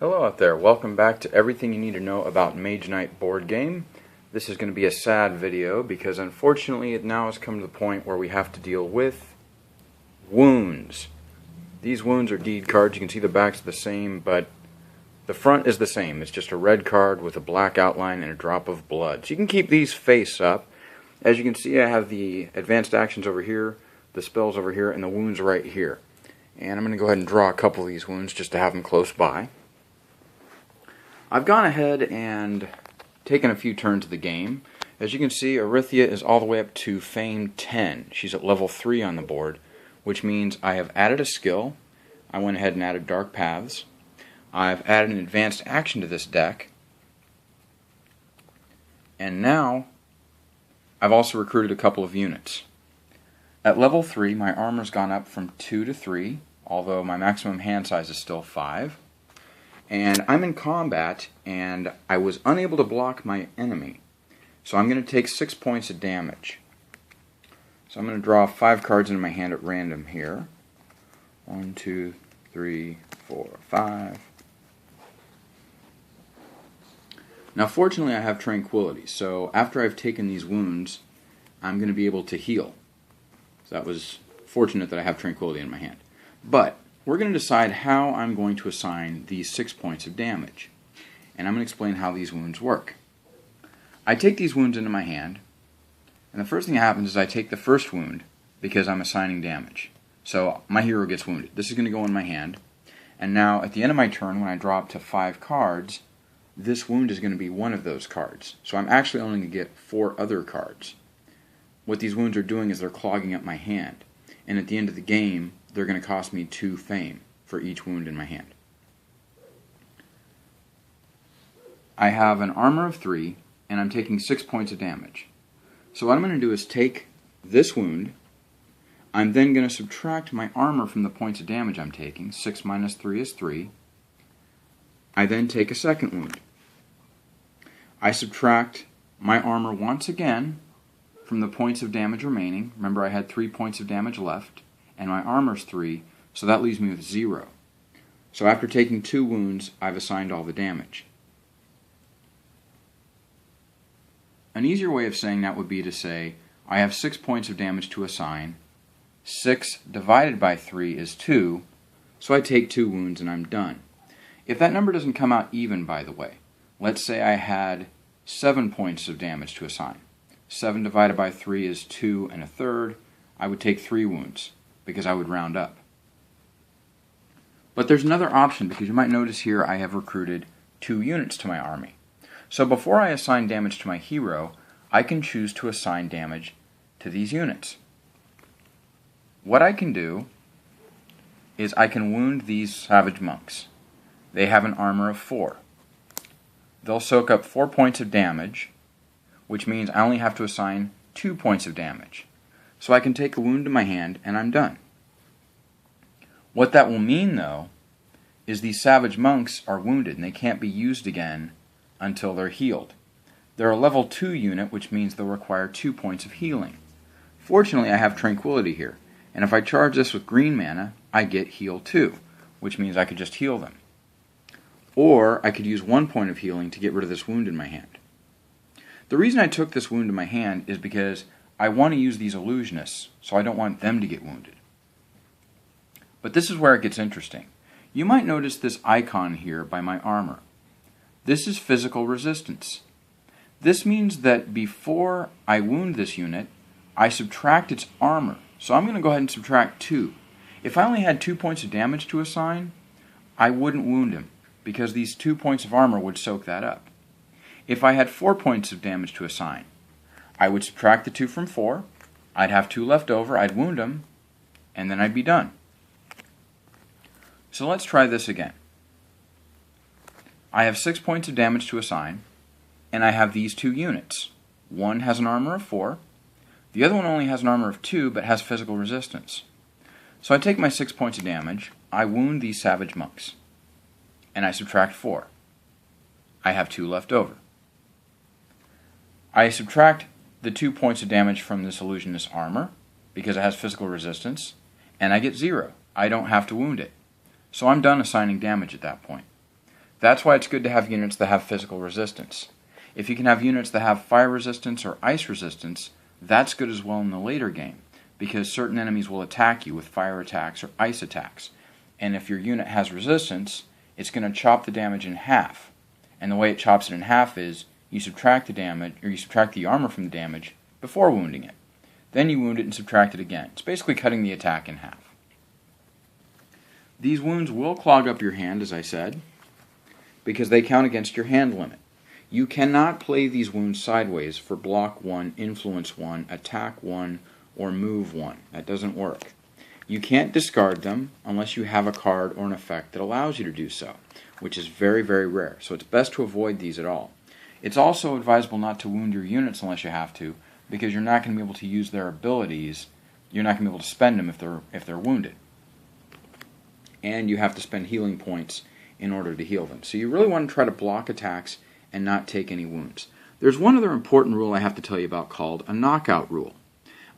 Hello out there, welcome back to everything you need to know about Mage Knight board game. This is going to be a sad video because unfortunately it now has come to the point where we have to deal with wounds. These wounds are deed cards. You can see the back's the same, but the front is the same. It's just a red card with a black outline and a drop of blood. So you can keep these face up. As you can see, I have the advanced actions over here, the spells over here, and the wounds right here. And I'm going to go ahead and draw a couple of these wounds just to have them close by. I've gone ahead and taken a few turns of the game. As you can see, Arithia is all the way up to Fame 10. She's at level 3 on the board, which means I have added a skill. I went ahead and added Dark Paths. I've added an advanced action to this deck. And now, I've also recruited a couple of units. At level 3, my armor's gone up from 2 to 3, although my maximum hand size is still 5. And I'm in combat, and I was unable to block my enemy. So I'm going to take 6 points of damage. So I'm going to draw 5 cards into my hand at random here. 1, 2, 3, 4, 5. Now fortunately I have Tranquility, so after I've taken these wounds, I'm going to be able to heal. So that was fortunate that I have Tranquility in my hand. But we're going to decide how I'm going to assign these 6 points of damage. And I'm going to explain how these wounds work. I take these wounds into my hand, and the first thing that happens is I take the first wound because I'm assigning damage. So my hero gets wounded. This is going to go in my hand. And now at the end of my turn, when I draw up to 5 cards, this wound is going to be one of those cards. So I'm actually only going to get 4 other cards. What these wounds are doing is they're clogging up my hand. And at the end of the game, they're going to cost me 2 fame for each wound in my hand. I have an armor of 3, and I'm taking 6 points of damage. So what I'm going to do is take this wound. I'm then going to subtract my armor from the points of damage I'm taking. 6 minus 3 is 3. I then take a second wound. I subtract my armor once again from the points of damage remaining. Remember, I had 3 points of damage left, and my armor's 3, so that leaves me with 0. So after taking 2 wounds, I've assigned all the damage. An easier way of saying that would be to say, I have 6 points of damage to assign. 6 divided by 3 is 2, so I take 2 wounds and I'm done. If that number doesn't come out even, by the way, let's say I had 7 points of damage to assign. 7 divided by 3 is 2 1/3. I would take 3 wounds, because I would round up. But there's another option, because you might notice here I have recruited 2 units to my army. So before I assign damage to my hero, I can choose to assign damage to these units. What I can do is I can wound these savage monks. They have an armor of 4. They'll soak up 4 points of damage, which means I only have to assign 2 points of damage. So I can take a wound to my hand and I'm done. What that will mean, though, is these savage monks are wounded and they can't be used again until they're healed. They're a level 2 unit, which means they'll require 2 points of healing. Fortunately, I have Tranquility here, and if I charge this with green mana, I get Heal 2, which means I could just heal them. Or I could use 1 point of healing to get rid of this wound in my hand. The reason I took this wound in my hand is because I want to use these illusionists, so I don't want them to get wounded. But this is where it gets interesting. You might notice this icon here by my armor. This is physical resistance. This means that before I wound this unit, I subtract its armor. So I'm going to go ahead and subtract 2. If I only had 2 points of damage to assign, I wouldn't wound him, because these 2 points of armor would soak that up. If I had 4 points of damage to assign, I would subtract the 2 from 4, I'd have 2 left over, I'd wound him, and then I'd be done. So let's try this again. I have 6 points of damage to assign, and I have these 2 units. One has an armor of 4, the other one only has an armor of 2 but has physical resistance. So I take my 6 points of damage, I wound these savage monks, and I subtract 4. I have 2 left over. I subtract the 2 points of damage from this illusionist armor, because it has physical resistance, and I get 0. I don't have to wound it. So I'm done assigning damage at that point. That's why it's good to have units that have physical resistance. If you can have units that have fire resistance or ice resistance, that's good as well in the later game, because certain enemies will attack you with fire attacks or ice attacks. And if your unit has resistance, it's going to chop the damage in half. And the way it chops it in half is you subtract the damage, or you subtract the armor from the damage before wounding it. Then you wound it and subtract it again. It's basically cutting the attack in half. These wounds will clog up your hand, as I said, because they count against your hand limit. You cannot play these wounds sideways for block 1, influence 1, attack 1, or move 1. That doesn't work. You can't discard them unless you have a card or an effect that allows you to do so, which is very, very rare. So it's best to avoid these at all. It's also advisable not to wound your units unless you have to, because you're not going to be able to use their abilities. You're not going to be able to spend them if they're wounded. And you have to spend healing points in order to heal them. So you really want to try to block attacks and not take any wounds. There's one other important rule I have to tell you about called a knockout rule.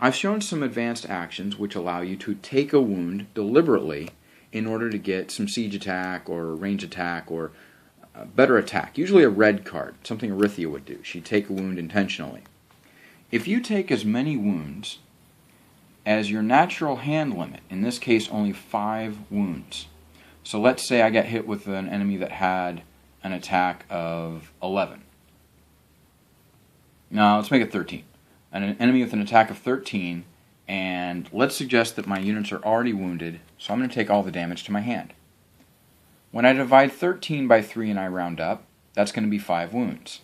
I've shown some advanced actions which allow you to take a wound deliberately in order to get some siege attack or range attack or a better attack. Usually a red card, something Arithia would do. She'd take a wound intentionally. If you take as many wounds as your natural hand limit, in this case only 5 wounds. So let's say I get hit with an enemy that had an attack of 11. No, let's make it 13. An enemy with an attack of 13, and let's suggest that my units are already wounded, so I'm going to take all the damage to my hand. When I divide 13 by 3 and I round up, that's going to be 5 wounds.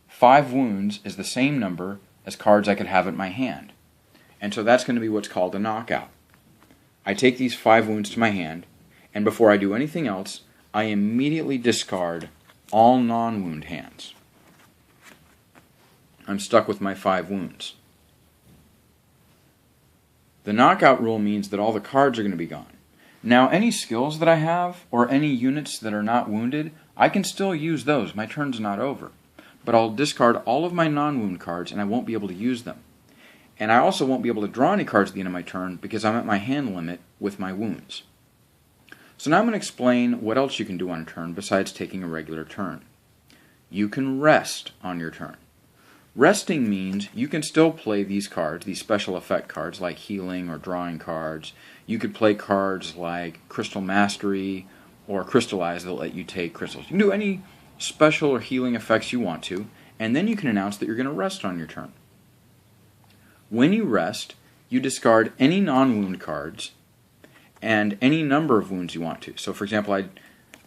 5 wounds is the same number as cards I could have at my hand. And so that's going to be what's called a knockout. I take these 5 wounds to my hand, and before I do anything else, I immediately discard all non-wound hands. I'm stuck with my 5 wounds. The knockout rule means that all the cards are going to be gone. Now, any skills that I have, or any units that are not wounded, I can still use those. My turn's not over. But I'll discard all of my non-wound cards, and I won't be able to use them. And I also won't be able to draw any cards at the end of my turn because I'm at my hand limit with my wounds. So now I'm going to explain what else you can do on a turn besides taking a regular turn. You can rest on your turn. Resting means you can still play these cards, these special effect cards like healing or drawing cards. You could play cards like Crystal Mastery or Crystallize that let you take crystals. You can do any special or healing effects you want to, and then you can announce that you're going to rest on your turn. When you rest, you discard any non-wound cards and any number of wounds you want to. So for example,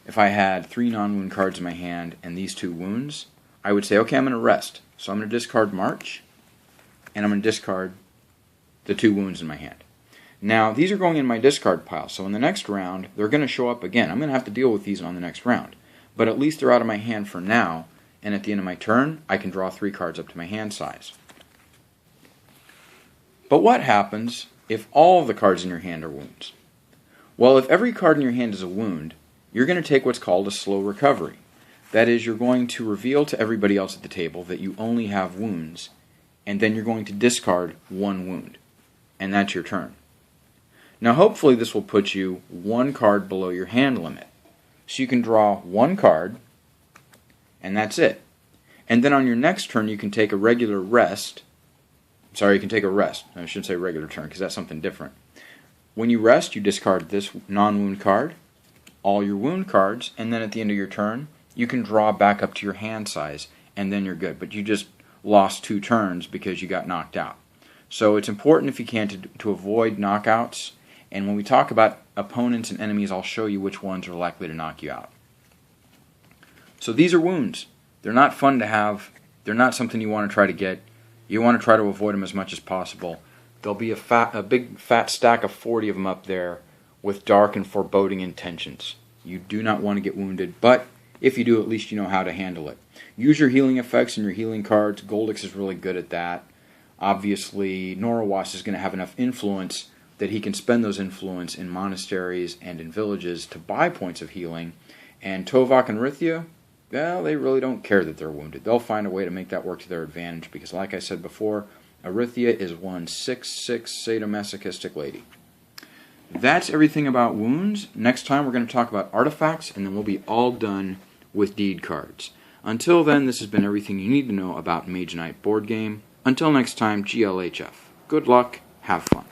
if I had 3 non-wound cards in my hand and these 2 wounds, I would say, okay, I'm going to rest. So I'm going to discard March, and I'm going to discard the 2 wounds in my hand. Now, these are going in my discard pile, so in the next round, they're going to show up again. I'm going to have to deal with these on the next round. But at least they're out of my hand for now, and at the end of my turn, I can draw 3 cards up to my hand size. But what happens if all of the cards in your hand are wounds? Well, if every card in your hand is a wound, you're going to take what's called a slow recovery. That is, you're going to reveal to everybody else at the table that you only have wounds, and then you're going to discard 1 wound. And that's your turn. Now hopefully this will put you 1 card below your hand limit. So you can draw 1 card, and that's it. And then on your next turn you can take a regular rest. Sorry, you can take a rest. I shouldn't say regular turn because that's something different. When you rest, you discard this non-wound card, all your wound cards, and then at the end of your turn, you can draw back up to your hand size, and then you're good. But you just lost 2 turns because you got knocked out. So it's important if you can to avoid knockouts. And when we talk about opponents and enemies, I'll show you which ones are likely to knock you out. So these are wounds. They're not fun to have. They're not something you want to try to get. You want to try to avoid them as much as possible. There'll be a big fat stack of 40 of them up there with dark and foreboding intentions. You do not want to get wounded, but if you do, at least you know how to handle it. Use your healing effects and your healing cards. Goldix is really good at that. Obviously, Norawas is going to have enough influence that he can spend those influence in monasteries and in villages to buy points of healing. And Tovok and Rithia, well, they really don't care that they're wounded. They'll find a way to make that work to their advantage because, like I said before, Arithia is one 6'6" sadomasochistic lady. That's everything about wounds. Next time we're going to talk about artifacts, and then we'll be all done with deed cards. Until then, this has been everything you need to know about Mage Knight board game. Until next time, GLHF. Good luck, have fun.